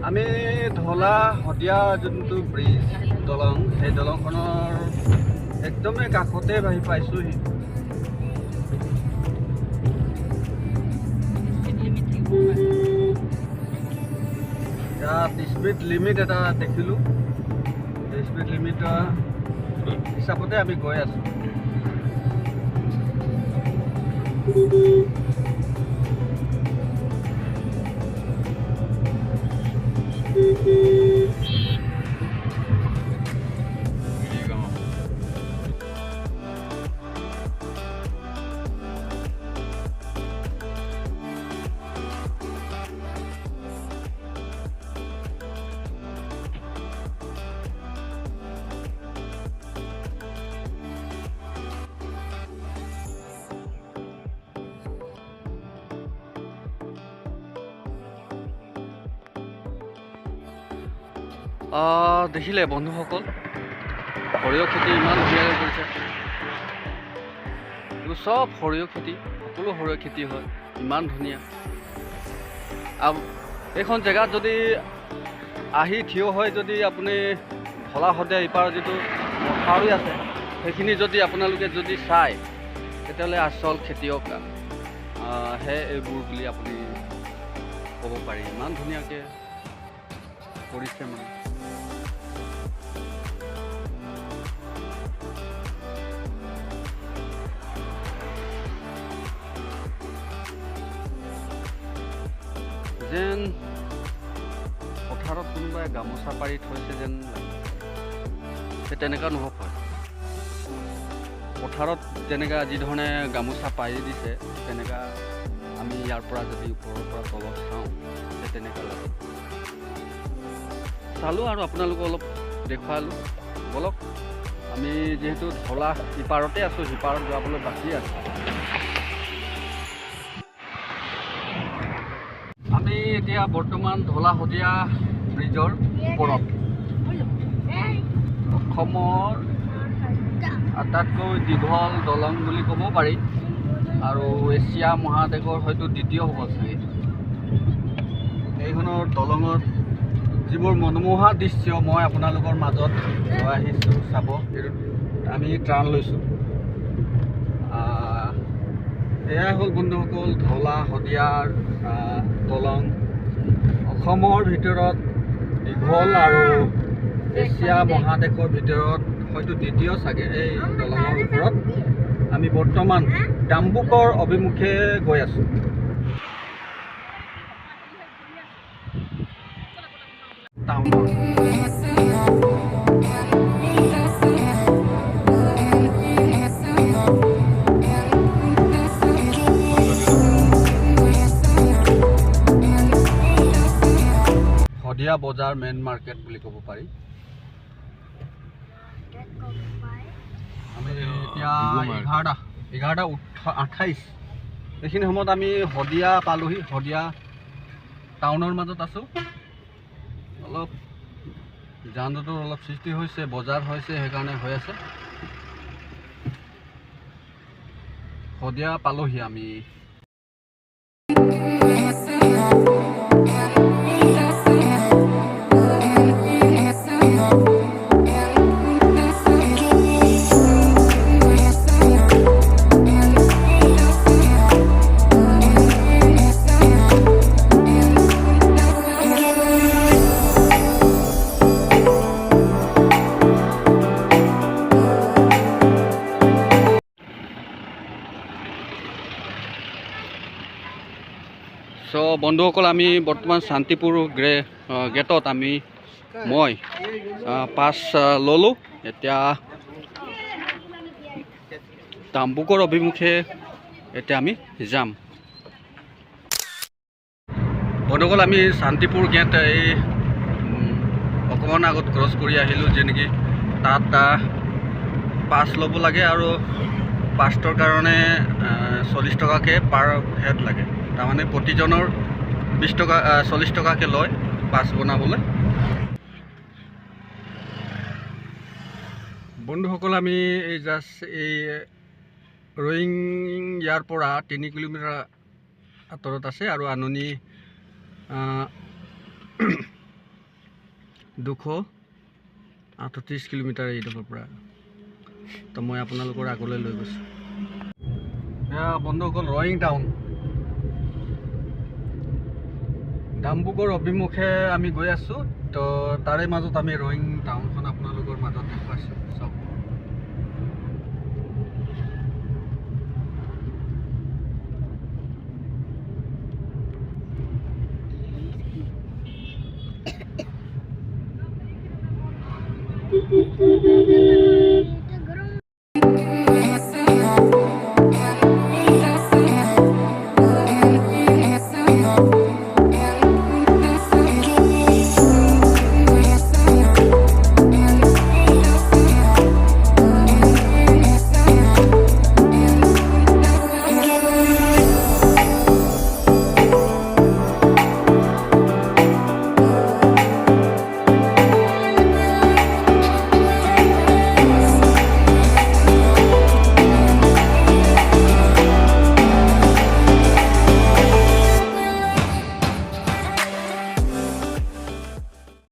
আমি ঢলা শদিয়া যোনটো ব্ৰিজ দলং সেই দলংখনৰ একদমেই কাষতে আহি পাইছোঁহি। এতিয়া স্পীড লিমিট এটা দেখিলোঁ, স্পীড লিমিটৰ হিচাপতে আমি গৈ আছোঁ। দেখিলে বন্ধুসকল, সৰিয়হ খেতি ইমান ধুনীয়াকৈ কৰিছে। এইবোৰ চব সৰিয়হ খেতি, সকলো সৰিয়হ খেতি হয়, ইমান ধুনীয়া। আৰু এইখন জেগাত যদি আহি থিয় হয়, যদি আপুনি ঢলা শদিয়া ইপাৰ যিটো মথাউৰি আছে সেইখিনি যদি আপোনালোকে যদি চায়, তেতিয়াহ'লে আচল খেতিয়ক হে এইবোৰ বুলি আপুনি ক'ব পাৰি। ইমান ধুনীয়াকৈ কৰিছে মানে। যেন পথাৰত কোনোবাই গামোচা পাৰি থৈছে যেন লাগে, তেনেকুৱা অনুভৱ হয়। পথাৰত যেনেকৈ যিধৰণে গামোচা পাৰি দিছে, তেনেকুৱা আমি ইয়াৰ পৰা যদি ওপৰৰ পৰা তলত চাওঁ, তেনেকুৱা লাগে। চালোঁ আৰু আপোনালোকক অলপ দেখুৱালোঁ। বলক, আমি যিহেতু ঢলা ইপাৰতে আছোঁ, সিপাৰত যাবলৈ বাকী আছে। আমি এতিয়া বৰ্তমান ঢলা শদিয়া ব্ৰিজৰ ওপৰত, অসমৰ আটাইতকৈ দীঘল দলং বুলি ক'ব পাৰি, আৰু এছিয়া মহাদেশৰ হয়তো দ্বিতীয় হ'ব চাগে। এইখনৰ দলঙত যিবোৰ মনোমোহা দৃশ্য মই আপোনালোকৰ মাজত লৈ আহিছোঁ চাব। এইটো আমি ট্ৰাণ লৈছোঁ। এয়াই হ'ল বন্ধুসকল ঢলা শদিয়াৰ দলং, অসমৰ ভিতৰত দীঘল আৰু এছিয়া মহাদেশৰ ভিতৰত হয়তো দ্বিতীয় চাগে। এই দলঙৰ ওপৰত আমি বৰ্তমান ডাম্বুকৰ অভিমুখে গৈ আছোঁ। শদিয়া বজাৰ মেইন মাৰ্কেট বুলি ক'ব পাৰি। আমি এতিয়া 11:28 এইখিনি সময়ত আমি শদিয়া পালোহি। শদিয়া টাউনৰ মাজত আছোঁ। অলপ যান জঁটৰ অলপ সৃষ্টি হৈছে, বজাৰ হৈছে, সেইকাৰণে হৈ আছে। শদিয়া পালোহি আমি। চ' বন্ধুসকল, আমি বৰ্তমান শান্তিপুৰ গেটত মই পাছ ল'লোঁ। এতিয়া ডাম্বুকৰ অভিমুখে এতিয়া আমি যাম। বন্ধুসকল, আমি শান্তিপুৰ গেট এই অকণমান আগত ক্ৰছ কৰি আহিলোঁ, যে নেকি তাত পাছ ল'ব লাগে, আৰু পাছটোৰ কাৰণে 40 টকাকৈ পাৰ হেড লাগে। তাৰমানে প্ৰতিজনৰ 20 টকা 40 টকাকৈ লয় পাছ বনাবলৈ। বন্ধুসকল, আমি এই জাষ্ট এই ৰয়িং ইয়াৰ পৰা 3 কিলোমিটাৰ আঁতৰত আছে আৰু আননি 238 কিলোমিটাৰ এইডোখৰ পৰা। তো মই আপোনালোকৰ আগলৈ লৈ গৈছোঁ। এয়া বন্ধুসকল ৰয়িং টাউন, ডাম্বুকৰ অভিমুখে আমি গৈ আছোঁ। তো তাৰে মাজত আমি ৰয়িং টাউনখন আপোনালোকক